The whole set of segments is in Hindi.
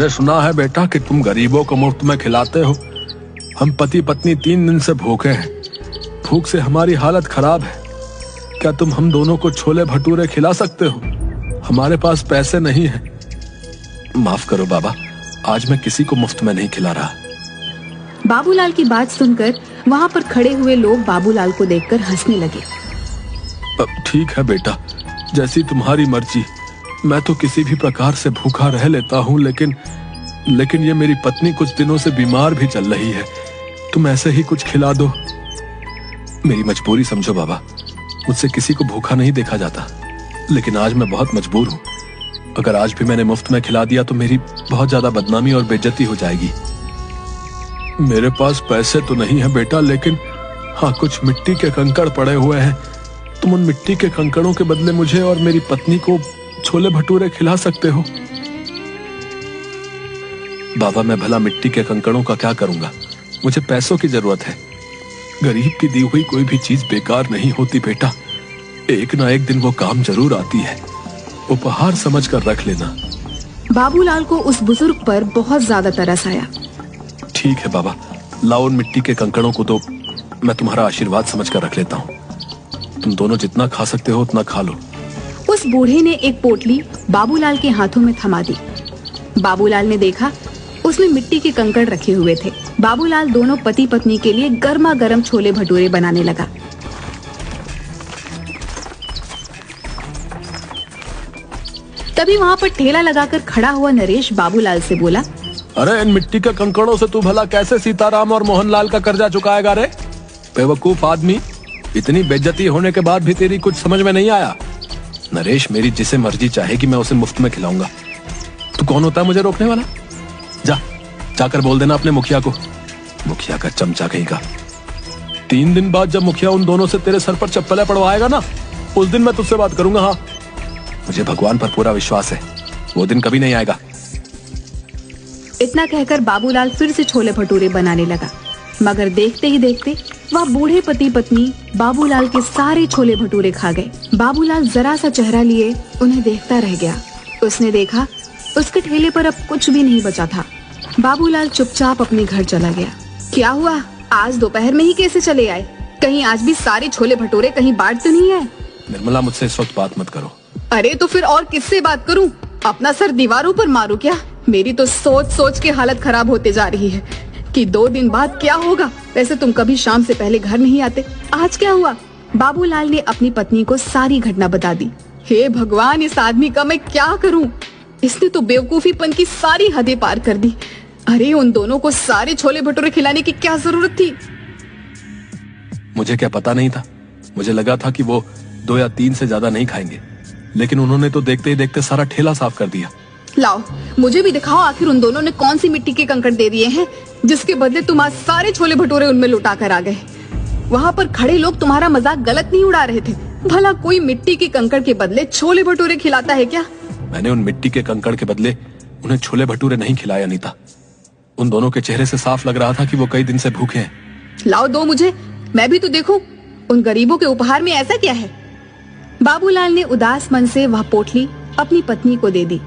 मैंने सुना है बेटा कि तुम गरीबों को मुफ्त में खिलाते हो। हम पति पत्नी 3 दिन से भूखे हैं। भूख से हमारी हालत खराब है। क्या तुम हम दोनों को छोले भटूरे खिला सकते हो? हमारे पास पैसे नहीं हैं। माफ करो बाबा, आज मैं किसी को मुफ्त में नहीं खिला रहा। बाबूलाल की बात सुनकर वहाँ पर खड़े हुए लोग बाबूलाल को देखकर हंसने लगे। ठीक है बेटा, जैसी तुम्हारी मर्जी। मैं तो किसी भी प्रकार से भूखा रह लेता हूँ, लेकिन ये मेरी पत्नी कुछ दिनों से बीमार भी चल रही है। तुम ऐसे ही कुछ खिला दो। मेरी मजबूरी समझो बाबा, मुझसे किसी को भूखा नहीं देखा जाता, लेकिन आज मैं बहुत मजबूर हूँ। अगर आज भी मैंने मुफ्त में खिला दिया तो मेरी बहुत ज्यादा बदनामी और बेइज्जती हो जाएगी। मेरे पास पैसे तो नहीं है बेटा, लेकिन हाँ, कुछ मिट्टी के कंकड़ पड़े हुए हैं। तुम उन मिट्टी के कंकड़ों के बदले मुझे और मेरी पत्नी को छोले भटूरे खिला सकते हो। बाबा, मैं भला मिट्टी के कंकड़ों का क्या करूंगा? मुझे पैसों की जरूरत है। गरीब की दी हुई कोई भी चीज बेकार नहीं होती बेटा। एक ना एक दिन वो काम जरूर आती है। उपहार समझकर रख लेना। बाबूलाल को उस बुजुर्ग पर बहुत ज्यादा तरस आया। ठीक है बाबा, लाओ उन मिट्टी के कंकड़ों को तो मैं तुम्हारा आशीर्वाद समझकर रख लेता हूँ। तुम दोनों जितना खा सकते हो उतना खा लो। उस बूढ़े ने एक पोटली बाबूलाल के हाथों में थमा दी। बाबूलाल ने देखा उसमें मिट्टी के कंकड़ रखे हुए थे। बाबूलाल दोनों पति पत्नी के लिए गर्मा गर्म छोले भटूरे बनाने लगा। तभी वहाँ पर ठेला लगाकर खड़ा हुआ नरेश बाबूलाल से बोला, अरे इन मिट्टी के कंकड़ों से तू भला कैसे सीताराम और मोहनलाल का कर्जा चुकाएगा रे? बेवकूफ आदमी, इतनी बेइज्जती होने के बाद भी तेरी कुछ समझ में नहीं आया? नरेश, मेरी जिसे मर्जी चाहेगी मैं उसे मुफ्त में खिलाऊंगा। तू कौन होता है मुझे रोकने वाला? जाकर बोल देना अपने मुखिया को। मुखिया का चमचा कहीं का। 3 दिन बाद जब मुखिया उन दोनों से तेरे सर पर चप्पलें पड़वाएगा ना, उस दिन मैं तुझसे बात करूंगा। हाँ, मुझे भगवान पर पूरा विश्वास है, वो दिन कभी नहीं आएगा। इतना कहकर बाबूलाल फिर से छोले भटूरे बनाने लगा, मगर देखते ही देखते वह बूढ़े पति पत्नी बाबूलाल के सारे छोले भटूरे खा गए। बाबूलाल जरा सा चेहरा लिए उन्हें देखता रह गया। उसने देखा उसके ठेले पर अब कुछ भी नहीं बचा था। बाबूलाल चुपचाप अपने घर चला गया। क्या हुआ, आज दोपहर में ही कैसे चले आए? कहीं आज भी सारे छोले भटूरे कहीं बांट तो नहीं है? निर्मला, मुझसे इस वक्त बात मत करो। अरे तो फिर और किससे बात करूं? अपना सर दीवारों पर मारूं क्या? मेरी तो सोच सोच के हालत खराब होते जा रही है कि 2 दिन बाद क्या होगा। वैसे तुम कभी शाम से पहले घर नहीं आते, आज क्या हुआ? बाबूलाल ने अपनी पत्नी को सारी घटना बता दी। हे भगवान, इस आदमी का मैं क्या करूं? इसने तो बेवकूफीपन की सारी हदें पार कर दी। अरे उन दोनों को सारे छोले भटूरे खिलाने की क्या जरूरत थी? मुझे क्या पता नहीं था। मुझे लगा था कि वो 2 या 3 से ज्यादा नहीं खाएंगे, लेकिन उन्होंने तो देखते ही देखते सारा ठेला साफ कर दिया। लाओ, मुझे भी दिखाओ आखिर उन दोनों ने कौन सी मिट्टी के कंकड़ दे दिए हैं जिसके बदले तुम आज सारे छोले भटूरे उनमें लुटा कर आ गए। वहाँ पर खड़े लोग तुम्हारा मजाक गलत नहीं उड़ा रहे थे। भला कोई मिट्टी के कंकड़ के बदले छोले भटूरे खिलाता है क्या? मैंने उन मिट्टी के कंकड़ के बदले उन्हें छोले भटूरे नहीं खिलाया अनीता। उन दोनों के चेहरे से साफ लग रहा था कि वो कई दिन से भूखे हैं। लाओ दो मुझे, मैं भी तो देखूं उन गरीबों के उपहार में ऐसा क्या है। बाबूलाल ने उदास मन से वह पोटली अपनी पत्नी को दे दी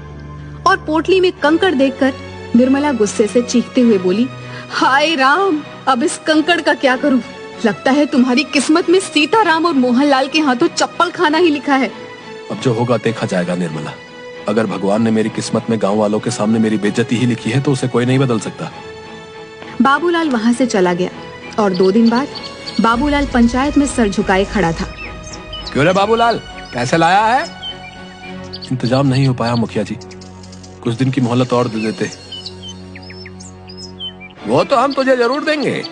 और पोटली में कंकड़ देखकर निर्मला गुस्से से चीखते हुए बोली, हाय राम, अब इस कंकड़ का क्या करूं? लगता है तुम्हारी किस्मत में सीताराम और मोहनलाल के हाथों चप्पल खाना ही लिखा है। अब जो होगा देखा जाएगा निर्मला। अगर भगवान ने मेरी किस्मत में गांव वालों के सामने मेरी बेइज्जती ही लिखी है तो उसे कोई नहीं बदल सकता। बाबूलाल वहाँ से चला गया और 2 दिन बाद बाबूलाल पंचायत में सर झुकाए खड़ा था। क्यों रे बाबूलाल, कैसे लाया है? इंतजाम नहीं हो पाया मुखिया जी, कुछ दिन की मोहलत और दे देते। वो तो हम तुझे जरूर देंगे,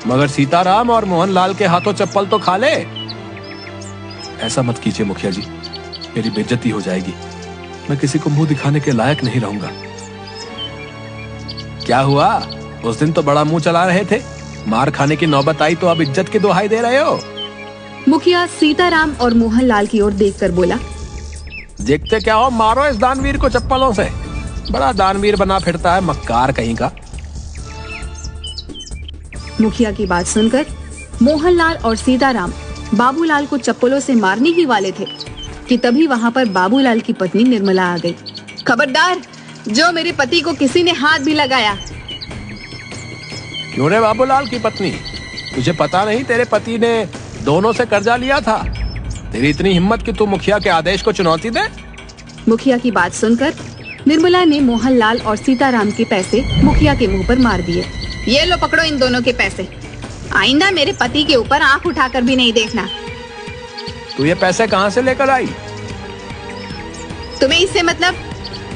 मगर सीताराम और मोहनलाल के हाथों चप्पल तो खा ले। ऐसा मत कीजिए मुखिया जी, मेरी बेइज्जती हो जाएगी। मैं किसी को मुंह दिखाने के लायक नहीं रहूंगा। क्या हुआ, उस दिन तो बड़ा मुंह चला रहे थे, मार खाने की नौबत आई तो अब इज्जत की दुहाई दे रहे हो? मुखिया सीताराम और मोहनलाल की ओर देखकर बोला, देखते क्या हो, मारो इस दानवीर को चप्पलों से। बड़ा दानवीर बना फिरता है, मक्कार कहीं का। मुखिया की बात सुनकर मोहनलाल और सीताराम बाबूलाल को चप्पलों से मारने ही वाले थे कि तभी वहाँ पर बाबूलाल की पत्नी निर्मला आ गई। खबरदार, जो मेरे पति को किसी ने हाथ भी लगाया। क्यों रे बाबूलाल की पत्नी, तुझे पता नहीं तेरे पति ने दोनों से कर्जा लिया था? तेरी इतनी हिम्मत कि तू मुखिया के आदेश को चुनौती दे? मुखिया की बात सुनकर निर्मला ने मोहनलाल और सीताराम के पैसे मुखिया के मुंह पर मार दिए। ये लो पकड़ो इन दोनों के पैसे, आइंदा मेरे पति के ऊपर आंख उठाकर भी नहीं देखना। तू ये पैसे कहाँ से लेकर आई? तुम्हें इससे मतलब?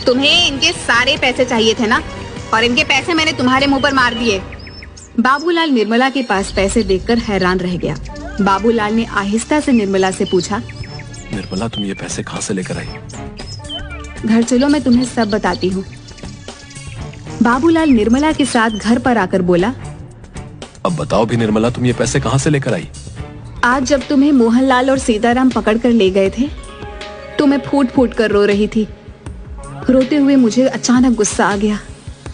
तुम्हें इनके सारे पैसे चाहिए थे ना, और इनके पैसे मैंने तुम्हारे मुंह पर मार दिए। बाबूलाल निर्मला के पास पैसे देखकर हैरान रह गया। बाबूलाल ने आहिस्ता से निर्मला से पूछा, निर्मला तुम ये पैसे कहाँ से लेकर आई? घर चलो, मैं तुम्हें सब बताती हूँ। बाबूलाल निर्मला के साथ घर पर आकर बोला, अब बताओ भी निर्मला, तुम ये पैसे कहाँ से लेकर आई? आज जब तुम्हें मोहनलाल और सीताराम पकड़कर ले गए थे तो मैं फूट फूट कर रो रही थी। रोते हुए मुझे अचानक गुस्सा आ गया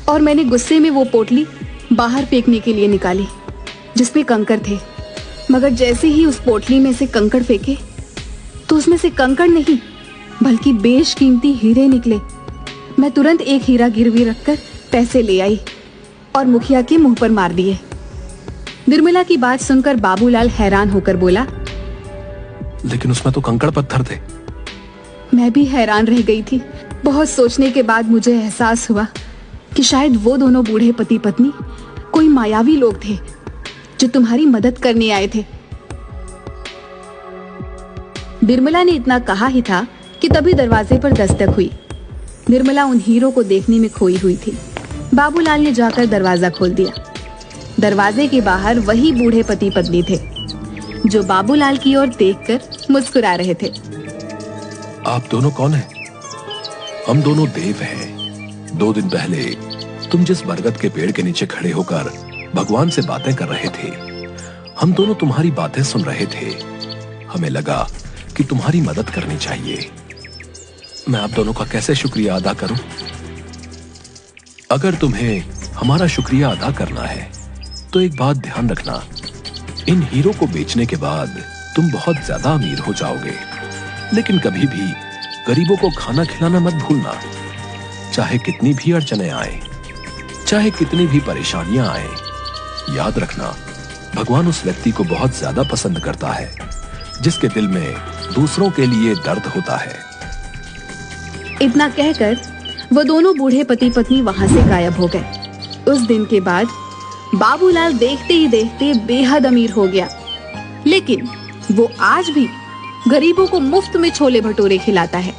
और मैंने गुस्से में वो पोटली बाहर फेंकने के लिए निकाली जिसमें कंकड़ थे। मगर जैसे ही उस पोटली में से कंकड़ फेंके तो उसमें से कंकड़ नहीं बल्कि बेशकीमती हीरे निकले। मैं तुरंत एक हीरा गिरवी रखकर पैसे ले आई और मुखिया के मुंह पर मार दिए। निर्मला की बात सुनकर बाबूलाल हैरान होकर बोला, लेकिन उसमें तो कंकड़ पत्थर थे। मैं भी हैरान रह गई थी। बहुत सोचने के बाद मुझे एहसास हुआ कि शायद वो दोनों बूढ़े पति पत्नी कोई मायावी लोग थे जो तुम्हारी मदद करने आए थे। निर्मला ने इतना कहा ही था कि तभी दरवाजे पर दस्तक हुई। निर्मला उन हीरों को देखने में खोई हुई थी। बाबूलाल ने जाकर दरवाजा खोल दिया। दरवाजे के बाहर वही बूढ़े पति पत्नी थे जो बाबूलाल की ओर देखकर मुस्कुरा रहे थे। आप दोनों कौन हैं? हम दोनों देव हैं। 2 दिन पहले तुम जिस बरगद के पेड़ के नीचे खड़े होकर भगवान से बातें कर रहे थे, हम दोनों तुम्हारी बातें सुन रहे थे। हमें लगा कि तुम्हारी मदद करनी चाहिए। मैं आप दोनों का कैसे शुक्रिया अदा करूं? अगर तुम्हें हमारा शुक्रिया अदा करना है तो एक बात ध्यान रखना, इन हीरो को बेचने के बाद तुम बहुत ज्यादा अमीर हो जाओगे। लेकिन कभी भी गरीबों को खाना खिलाना मत भूलना। चाहे कितनी भी अड़चने आए, चाहे कितनी भी परेशानियां आए, याद रखना भगवान उस व्यक्ति को बहुत ज्यादा पसंद करता है जिसके दिल में दूसरों के लिए दर्द होता है। इतना कहकर वो दोनों बूढ़े पति पत्नी वहां से गायब हो गए। उस दिन के बाद बाबूलाल देखते ही देखते बेहद अमीर हो गया। लेकिन वो आज भी गरीबों को मुफ्त में छोले भटूरे खिलाता है।